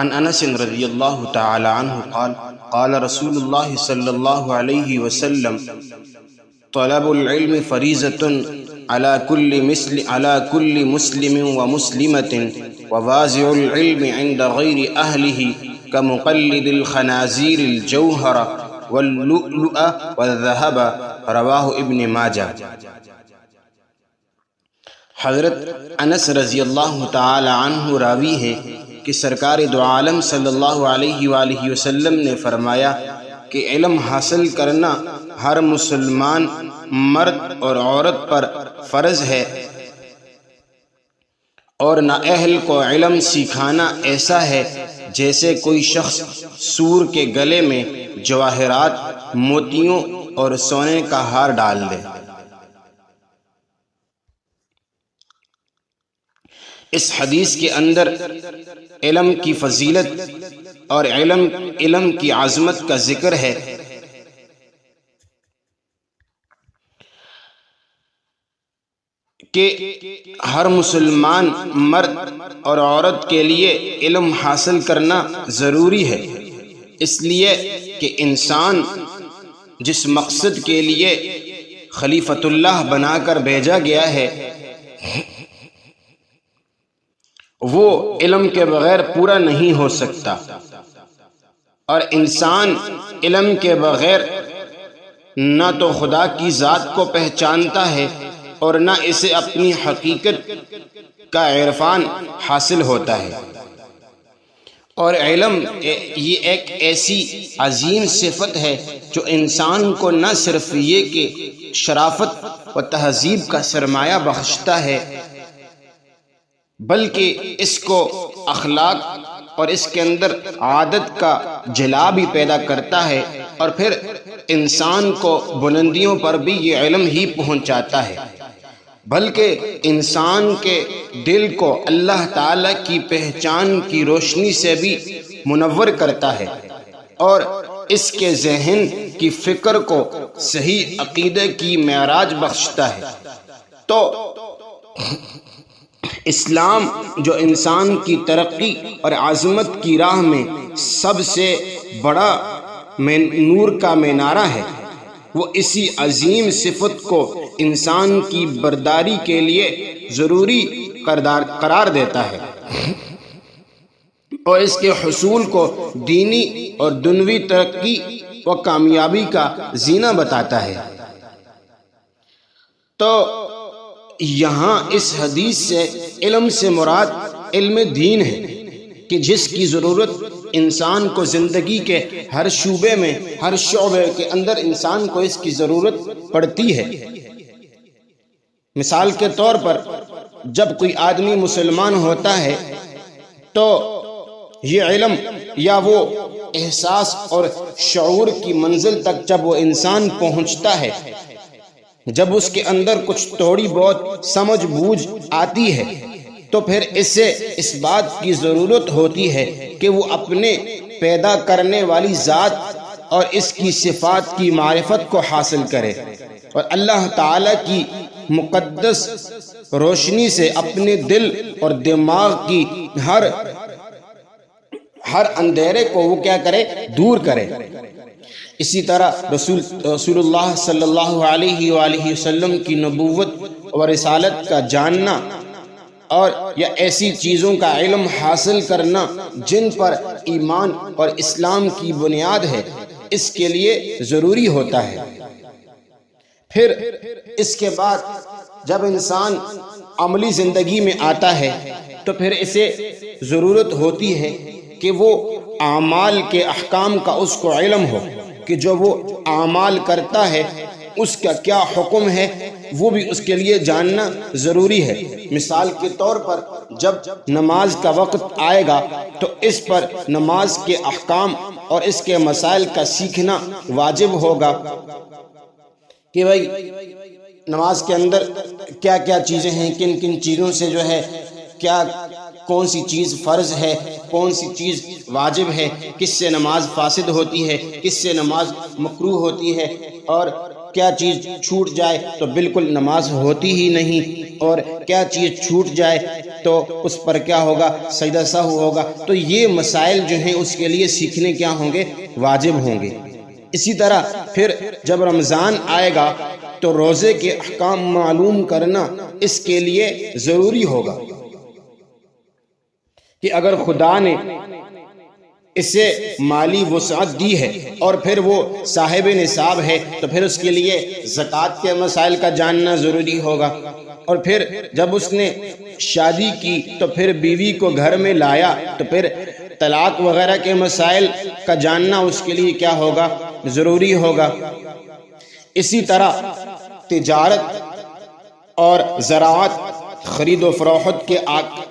عن انس رضی اللہ تعالی عنہ قال قال رسول اللہ صلی اللہ علیہ وسلم طلب العلم فریضۃ على كل مسلم ومسلمة ووازع العلم عند غير أهله كمقلد الخنازير الجوهر واللؤلؤ والذهب رواه ابن ماجہ۔ حضرت انس رضی اللہ تعالی عنہ راوی ہے کہ سرکار دو عالم صلی اللہ علیہ وآلہ وسلم نے فرمایا کہ علم حاصل کرنا ہر مسلمان مرد اور عورت پر فرض ہے، اور نااہل کو علم سکھانا ایسا ہے جیسے کوئی شخص سور کے گلے میں جواہرات، موتیوں اور سونے کا ہار ڈال دے۔ اس حدیث کے اندر علم کی فضیلت اور علم کی عظمت کا ذکر ہے۔ کہ ہر مسلمان مرد اور عورت کے لیے علم حاصل کرنا ضروری ہے، اس لیے کہ انسان جس مقصد کے لیے خلیفۃ اللہ بنا کر بھیجا گیا ہے وہ علم کے بغیر پورا نہیں ہو سکتا، اور انسان علم کے بغیر نہ تو خدا کی ذات کو پہچانتا ہے اور نہ اسے اپنی حقیقت کا عرفان حاصل ہوتا ہے۔ اور علم یہ ایک ایسی عظیم صفت ہے جو انسان کو نہ صرف یہ کہ شرافت و تہذیب کا سرمایہ بخشتا ہے، بلکہ اس کو اخلاق اور اس کے اندر عادت کا جلا بھی پیدا کرتا ہے، اور پھر انسان کو بلندیوں پر بھی یہ علم ہی پہنچاتا ہے، بلکہ انسان کے دل کو اللہ تعالی کی پہچان کی روشنی سے بھی منور کرتا ہے، اور اس کے ذہن کی فکر کو صحیح عقیدے کی معراج بخشتا ہے۔ تو اسلام جو انسان کی ترقی اور عظمت کی راہ میں سب سے بڑا نور کا مینارہ ہے، وہ اسی عظیم صفت کو انسان کی برداری کے لیے ضروری قرار دیتا ہے، اور اس کے حصول کو دینی اور دنیوی ترقی و کامیابی کا زینہ بتاتا ہے۔ تو یہاں اس حدیث سے علم سے مراد علم دین ہے، کہ جس کی ضرورت انسان کو زندگی کے ہر شعبے میں، ہر شعبے کے اندر انسان کو اس کی ضرورت پڑتی ہے۔ مثال کے طور پر جب کوئی آدمی مسلمان ہوتا ہے تو یہ علم یا وہ احساس اور شعور کی منزل تک جب وہ انسان پہنچتا ہے، جب اس کے اندر کچھ تھوڑی بہت سمجھ بوجھ آتی ہے، تو پھر اسے اس بات کی ضرورت ہوتی ہے کہ وہ اپنے پیدا کرنے والی ذات اور اس کی صفات کی معرفت کو حاصل کرے، اور اللہ تعالی کی مقدس روشنی سے اپنے دل اور دماغ کی ہر اندھیرے کو وہ کیا کرے، دور کرے۔ اسی طرح رسول اللہ صلی اللہ علیہ وآلہ وسلم کی نبوت اور رسالت کا جاننا اور یا ایسی چیزوں کا علم حاصل کرنا جن پر ایمان اور اسلام کی بنیاد ہے، اس کے لیے ضروری ہوتا ہے۔ پھر اس کے بعد جب انسان عملی زندگی میں آتا ہے تو پھر اسے ضرورت ہوتی ہے کہ وہ اعمال کے احکام کا اس کو علم ہو، کہ جو وہ اعمال کرتا ہے اس کا کیا حکم ہے، وہ بھی اس کے لیے جاننا ضروری ہے۔ مثال کے طور پر جب نماز کا وقت آئے گا تو اس پر نماز کے احکام اور اس کے مسائل کا سیکھنا واجب ہوگا، کہ بھائی نماز کے اندر کیا کیا چیزیں ہیں، کن کن چیزوں سے جو ہے کیا کون سی چیز فرض ہے، کون سی چیز واجب ہے، کس سے نماز فاسد ہوتی ہے، کس سے نماز مکروہ ہوتی ہے، اور کیا چیز چھوٹ جائے تو بالکل نماز ہوتی ہی نہیں، اور کیا چیز چھوٹ جائے تو اس پر کیا ہوگا؟ سجدہ سہو ہوگا۔ تو یہ مسائل جو ہیں اس کے لیے سیکھنے کیا ہوں گے؟ واجب ہوں گے۔ اسی طرح پھر جب رمضان آئے گا تو روزے کے احکام معلوم کرنا اس کے لیے ضروری ہوگا کہ اگر خدا نے اسے مالی وسعت دی ہے اور پھر وہ صاحب نصاب ہے تو پھر اس کے لیے زکوٰۃ کے مسائل کا جاننا ضروری ہوگا، اور پھر جب اس نے شادی کی تو پھر بیوی کو گھر میں لایا تو پھر طلاق وغیرہ کے مسائل کا جاننا اس کے لیے کیا ہوگا؟ ضروری ہوگا۔ اسی طرح تجارت اور زراعت، خرید و فروخت کے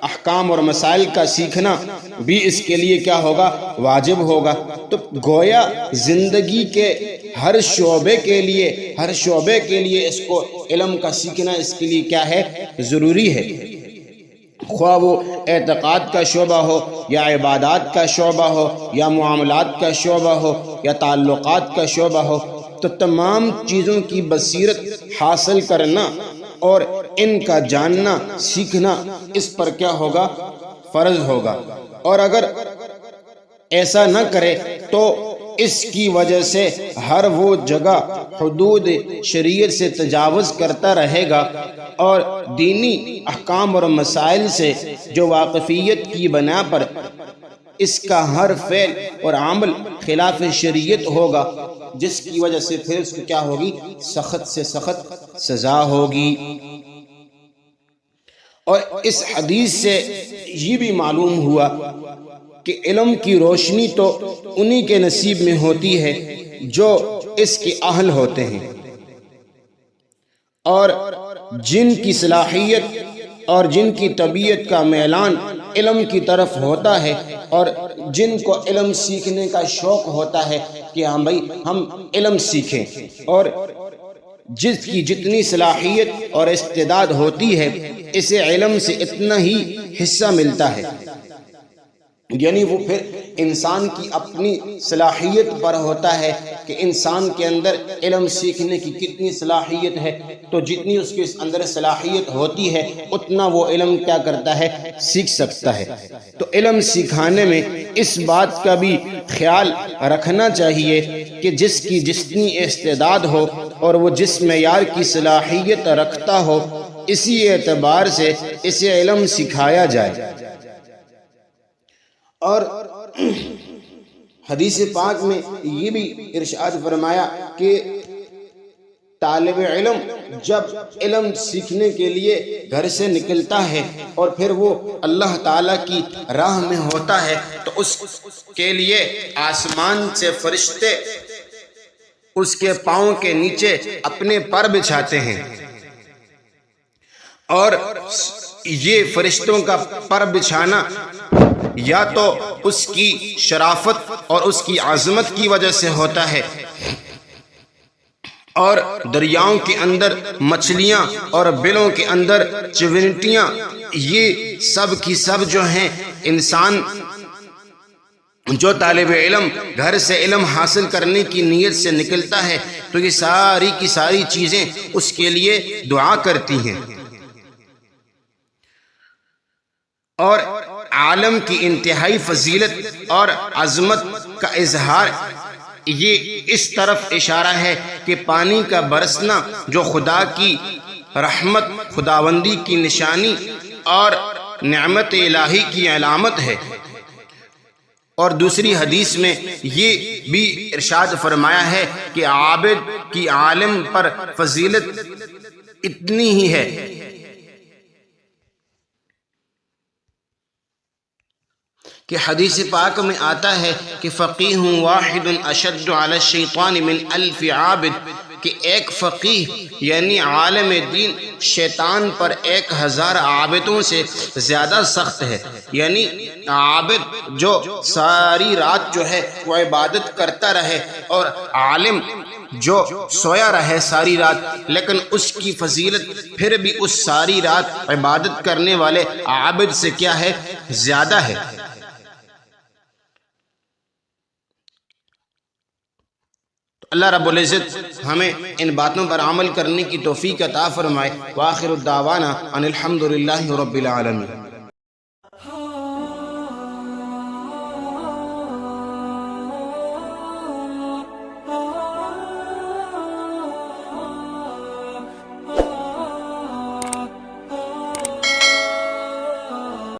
احکام اور مسائل کا سیکھنا بھی اس کے لیے کیا ہوگا؟ واجب ہوگا۔ تو گویا زندگی کے ہر شعبے کے لیے اس کو علم کا سیکھنا اس کے لیے کیا ہے؟ ضروری ہے، خواہ وہ اعتقاد کا شعبہ ہو یا عبادات کا شعبہ ہو یا معاملات کا شعبہ ہو یا تعلقات کا شعبہ ہو۔ تو تمام چیزوں کی بصیرت حاصل کرنا اور ان کا جاننا سیکھنا اس پر کیا ہوگا؟ فرض ہوگا۔ اور اگر ایسا نہ کرے تو اس کی وجہ سے ہر وہ جگہ حدود شریعت سے تجاوز کرتا رہے گا اور دینی احکام اور مسائل سے جو واقفیت کی بنا پر اس کا ہر فعل اور عمل خلاف شریعت ہوگا، جس کی وجہ سے پھر اس کو کیا ہوگی؟ سخت سے سخت سزا ہوگی۔ اور اس حدیث سے یہ بھی معلوم ہوا کہ علم کی روشنی تو انہی کے نصیب میں ہوتی ہے جو اس کے اہل ہوتے ہیں، اور جن کی صلاحیت اور جن کی طبیعت کا میلان علم کی طرف ہوتا ہے اور جن کو علم سیکھنے کا شوق ہوتا ہے کہ ہم علم سیکھیں، اور جس کی جتنی صلاحیت اور استعداد ہوتی ہے اسے علم سے اتنا ہی حصہ ملتا ہے، یعنی وہ پھر انسان کی اپنی صلاحیت پر ہوتا ہے کہ انسان کے اندر علم سیکھنے کی کتنی صلاحیت ہے، تو جتنی اس کے اندر صلاحیت ہوتی ہے اتنا وہ علم کیا کرتا ہے؟ سیکھ سکتا ہے۔ تو علم سکھانے میں اس بات کا بھی خیال رکھنا چاہیے کہ جس کی جتنی استعداد ہو اور وہ جس معیار کی صلاحیت رکھتا ہو اسی اعتبار سے اسے علم سکھایا جائے۔ اور حدیث پاک میں یہ بھی ارشاد فرمایا کہ طالب علم جب علم سیکھنے کے لیے گھر سے نکلتا ہے اور پھر وہ اللہ تعالیٰ کی راہ میں ہوتا ہے تو اس کے لیے آسمان سے فرشتے اس کے پاؤں کے نیچے اپنے پر بچھاتے ہیں، اور یہ فرشتوں کا پر بچھانا یا تو اس کی شرافت اور اس کی عظمت کی وجہ سے ہوتا ہے، اور دریاؤں کے اندر مچھلیاں اور بلوں کے اندر چونٹیاں، یہ سب کی سب جو ہیں انسان جو طالب علم گھر سے علم حاصل کرنے کی نیت سے نکلتا ہے تو یہ ساری کی ساری چیزیں اس کے لیے دعا کرتی ہیں، اور عالم کی انتہائی فضیلت اور عظمت کا اظہار یہ اس طرف اشارہ ہے کہ پانی کا برسنا جو خدا کی رحمت، خداوندی کی نشانی اور نعمت الہی کی علامت ہے۔ اور دوسری حدیث میں یہ بھی ارشاد فرمایا ہے کہ عابد کی عالم پر فضیلت اتنی ہی ہے کہ حدیث پاک میں آتا ہے کہ فقیہ واحد اشد علی الشیطان من 1000 عابد، کہ ایک فقیہ یعنی عالم دین شیطان پر 1000 عابدوں سے زیادہ سخت ہے۔ یعنی عابد جو ساری رات جو ہے وہ عبادت کرتا رہے اور عالم جو سویا رہے ساری رات لیکن اس کی فضیلت پھر بھی اس ساری رات عبادت کرنے والے عابد سے کیا ہے؟ زیادہ ہے۔ اللہ رب العزت ہمیں ان باتوں پر عمل کرنے کی توفیق عطا فرمائے۔ وآخر الدعوانا ان الحمد للہ رب العالمین۔